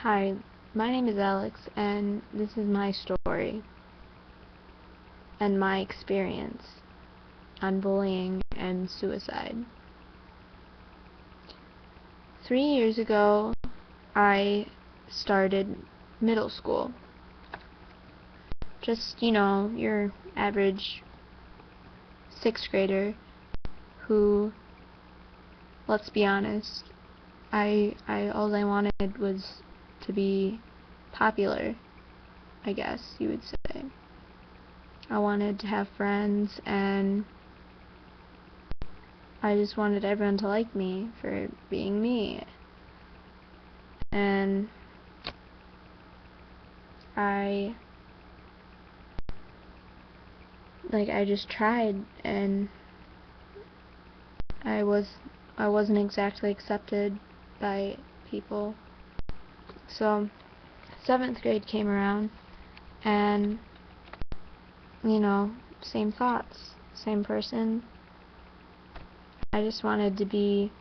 Hi, my name is Alex, and this is my story and my experience on bullying and suicide. 3 years ago, I started middle school. Just, your average 6th grader who, let's be honest, all I wanted was to be popular, I guess you would say. I wanted to have friends, and I just wanted everyone to like me for being me. And I just tried, and I wasn't exactly accepted by people. So 7th grade came around, and same thoughts, same person. I just wanted to be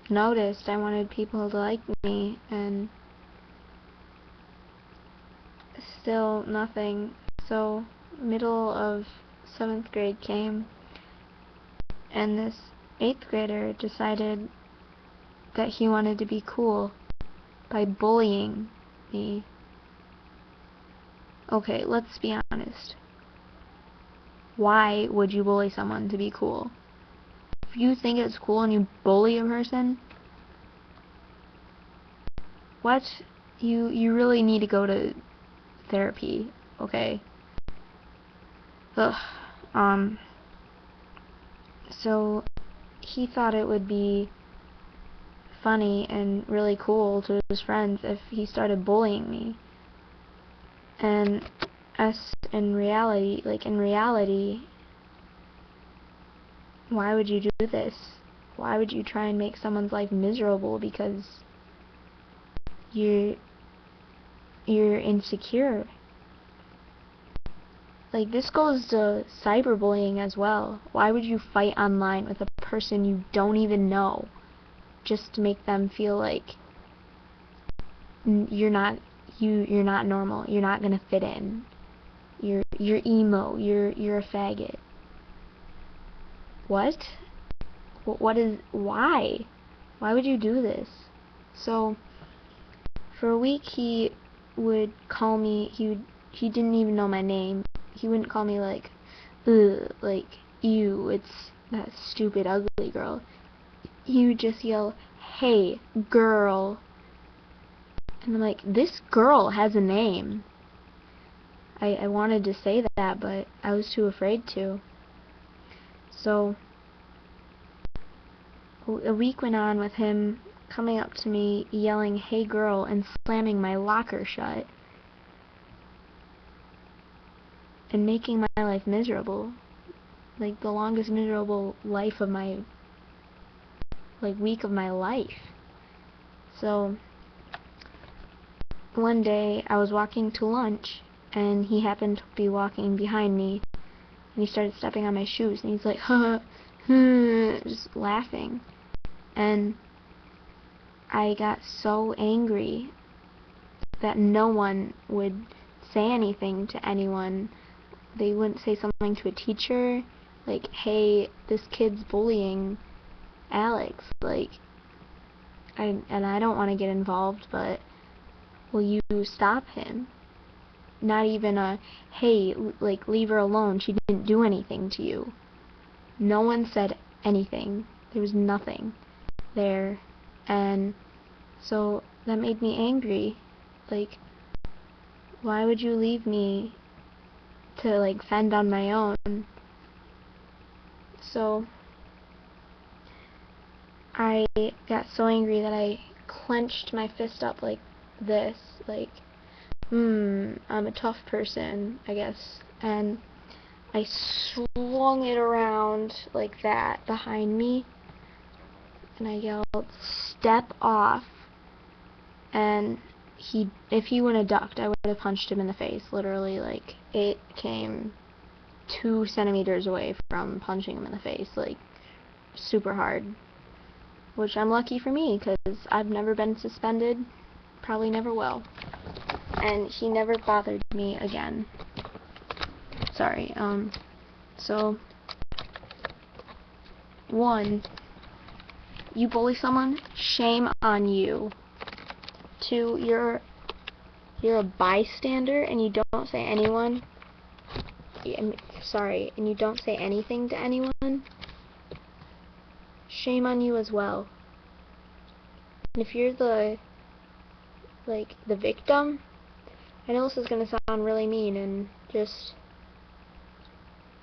noticed. I wanted people to like me, and still nothing. So middle of 7th grade came, and this 8th grader decided that he wanted to be cool by bullying me. Okay, let's be honest. Why would you bully someone to be cool? If you think it's cool and you bully a person, what? You really need to go to therapy, okay? Ugh. So he thought it would be funny and really cool to his friends if he started bullying me. And in reality, why would you do this? Why would you try and make someone's life miserable because you're insecure? This goes to cyberbullying as well. Why would you fight online with a person you don't even know just to make them feel like you're not normal, you're not gonna fit in, you're emo, you're a faggot? What? Why would you do this? So for a week he would call me, he didn't even know my name. He wouldn't call me like, ugh, like, ew, it's that stupid ugly girl. He would just yell, hey, girl. And I'm like, this girl has a name. I wanted to say that, but I was too afraid to. So a week went on with him coming up to me, yelling, hey, girl, and slamming my locker shut. And making my life miserable. Like, the longest miserable life of my, week of my life. So one day I was walking to lunch, and he happened to be walking behind me, and he started stepping on my shoes, and he's like, ha, just laughing. And I got so angry that no one would say anything to anyone. They wouldn't say something to a teacher, like, hey, this kid's bullying Alex, and I don't want to get involved, but will you stop him? Not even a, hey, leave her alone, she didn't do anything to you. No one said anything. There was nothing there. And so that made me angry. Why would you leave me to fend on my own? So I got so angry that I clenched my fist up like this, I'm a tough person, I guess. And I swung it around like that behind me, and I yelled, step off. And if he wouldn't have ducked, I would have punched him in the face. Literally, it came 2 centimeters away from punching him in the face, super hard. Which I'm lucky for me, because I've never been suspended, probably never will. And he never bothered me again. Sorry, so, 1, you bully someone, shame on you. 2, you're a bystander and you don't say anything to anyone. Shame on you as well. And if you're the victim, I know this is gonna sound really mean and just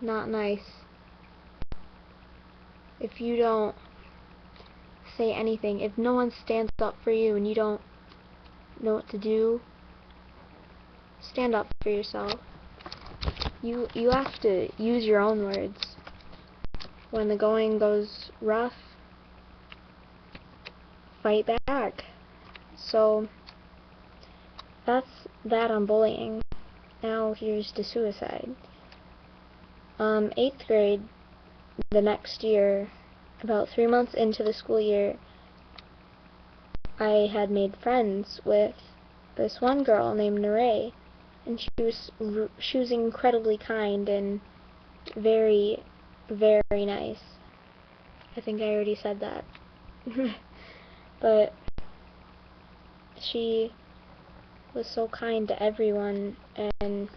not nice. If you don't say anything, if no one stands up for you and you don't know what to do, stand up for yourself. You have to use your own words. When the going goes rough, fight back. So that's that on bullying. Now here's to suicide. 8th grade, the next year, about 3 months into the school year, I had made friends with this one girl named Nyree, and she was incredibly kind and very, very nice. I think I already said that. But she was so kind to everyone, and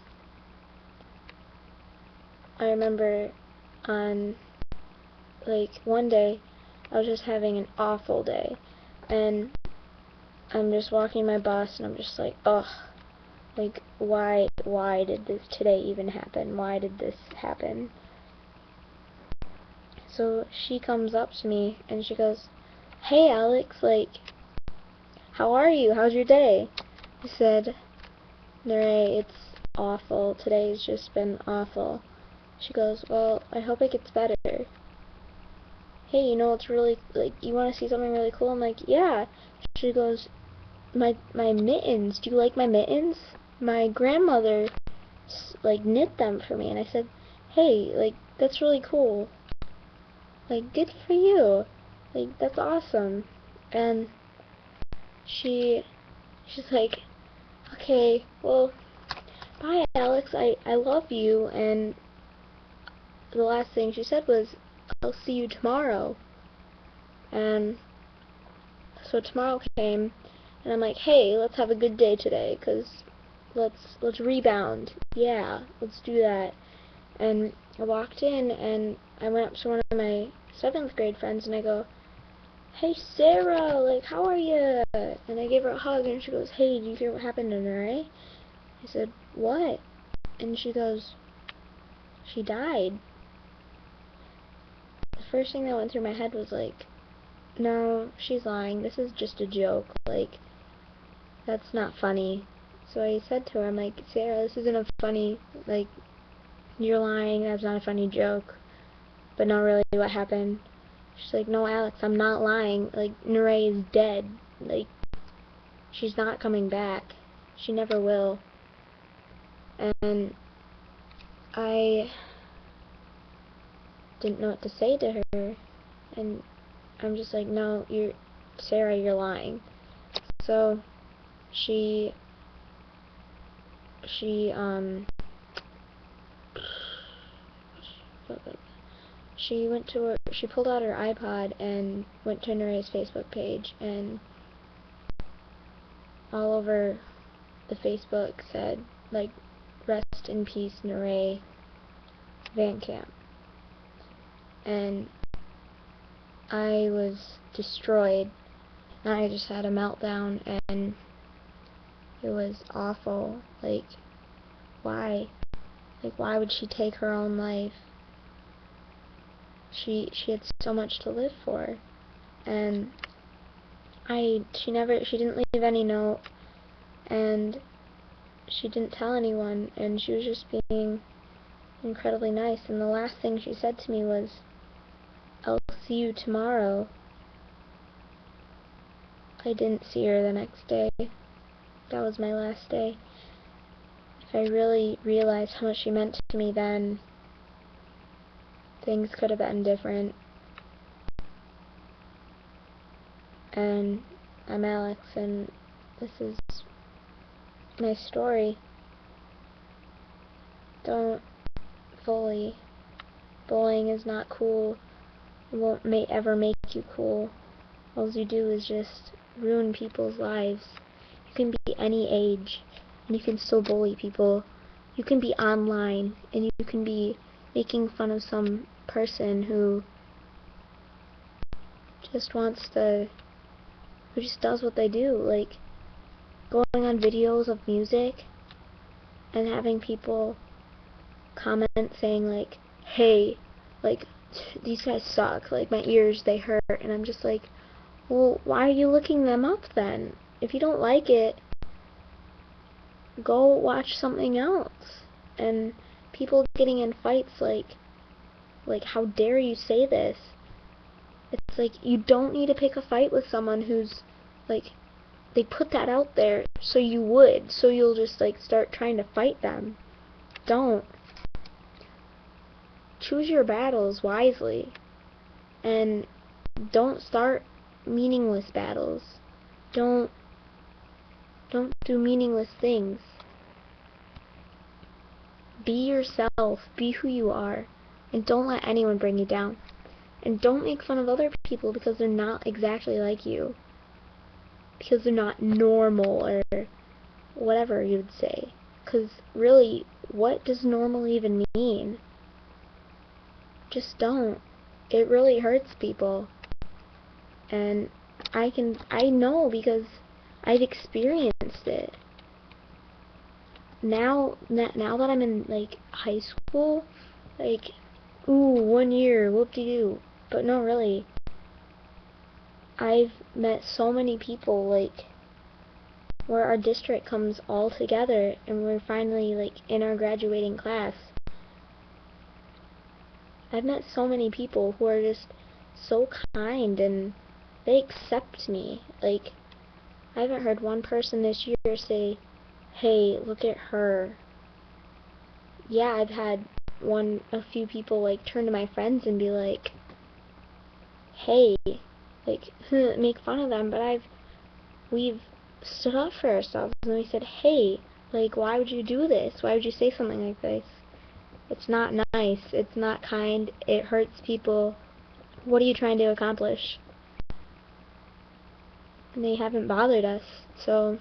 I remember one day I was just having an awful day, and I'm just walking my bus and I'm just like, ugh, like why did this today even happen? Why did this happen? So she comes up to me and she goes, "Hey Alex, like, how are you? How's your day?" I said, "Nyree, it's awful. Today's just been awful." She goes, "Well, I hope it gets better. Hey, you know what's really, you want to see something really cool?" I'm like, "Yeah." She goes, my mittens. Do you like my mittens? My grandmother, knit them for me." And I said, "Hey, that's really cool. Good for you. That's awesome." And she's like, "Okay, well, bye, Alex. I love you." And the last thing she said was, "I'll see you tomorrow." And so tomorrow came, and I'm like, "Hey, let's have a good day today, 'cause let's rebound. Yeah, let's do that." And I walked in, and I went up to one of my 7th grade friends, and I go, "Hey, Sarah, how are you?" And I gave her a hug, and she goes, "Hey, do you hear what happened to Nyree?" I said, "What?" And she goes, "She died." The first thing that went through my head was no, she's lying. This is just a joke. That's not funny. So I said to her, I'm like, "Sarah, this isn't a funny, you're lying. That's not a funny joke. But not really what happened." She's like, "No, Alex, I'm not lying. Nyree is dead. She's not coming back. She never will." And I didn't know what to say to her. And I'm just like, "No, Sarah, you're lying." So she she pulled out her iPod and went to Nyree's Facebook page, and all over the Facebook said, "Rest in peace, Nyree Vancamp." And I was destroyed, and I just had a meltdown, and it was awful. Why? Why would she take her own life? She had so much to live for. And she didn't leave any note, and she didn't tell anyone, and she was just being incredibly nice. And the last thing she said to me was, "I'll see you tomorrow." I didn't see her the next day. That was my last day. If I really realized how much she meant to me then, things could have been different. And I'm Alex, and this is my story. Don't bully. Bullying is not cool. It won't ever make you cool. All you do is just ruin people's lives. You can be any age, and you can still bully people. You can be online, and you can be making fun of some person who just who just does what they do, like going on videos of music and having people comment saying like, hey, like, these guys suck, like, my ears, they hurt, and I'm just like, well, why are you looking them up then? If you don't like it, go watch something else. And people getting in fights like, how dare you say this? It's like, you don't need to pick a fight with someone who's, like, they put that out there so you'll just, like, start trying to fight them. Don't. Choose your battles wisely. And don't start meaningless battles. Don't do meaningless things. Be yourself. Be who you are. And don't let anyone bring you down. And don't make fun of other people because they're not exactly like you. Because they're not normal or whatever you would say. Because really, what does normal even mean? Just don't. It really hurts people. And I know because I've experienced it. Now that I'm in, like, high school, like, ooh, 1 year, whoop-de-doo. But no, really. I've met so many people, like, where our district comes all together and we're finally, like, in our graduating class. I've met so many people who are just so kind and they accept me. Like, I haven't heard one person this year say, hey, look at her. Yeah, I've had a few people, like, turn to my friends and be like, hey, like, make fun of them, but we've stood up for ourselves, and we said, hey, like, why would you do this? Why would you say something like this? It's not nice, it's not kind, it hurts people. What are you trying to accomplish? And they haven't bothered us, so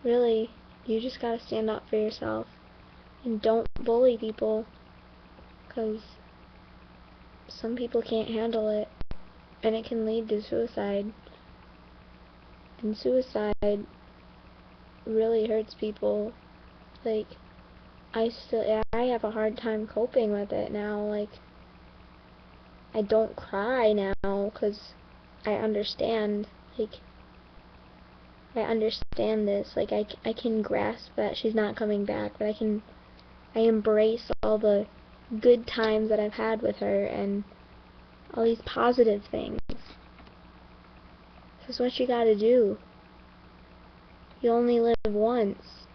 really, you just gotta stand up for yourself, and don't bully people, because some people can't handle it, and it can lead to suicide. And suicide really hurts people. Like, I have a hard time coping with it now. Like, I don't cry now because I understand. Like, I understand this. Like, I can grasp that she's not coming back, but I embrace all the good times that I've had with her and all these positive things. This is what you gotta do. You only live once.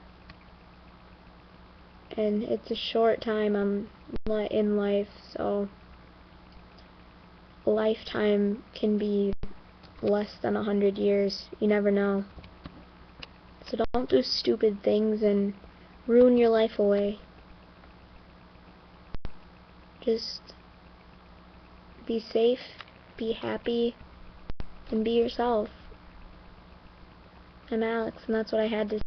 And it's a short time in life, so a lifetime can be less than 100 years. You never know. So don't do stupid things and ruin your life away. Just be safe, be happy, and be yourself. I'm Alex, and that's what I had to say.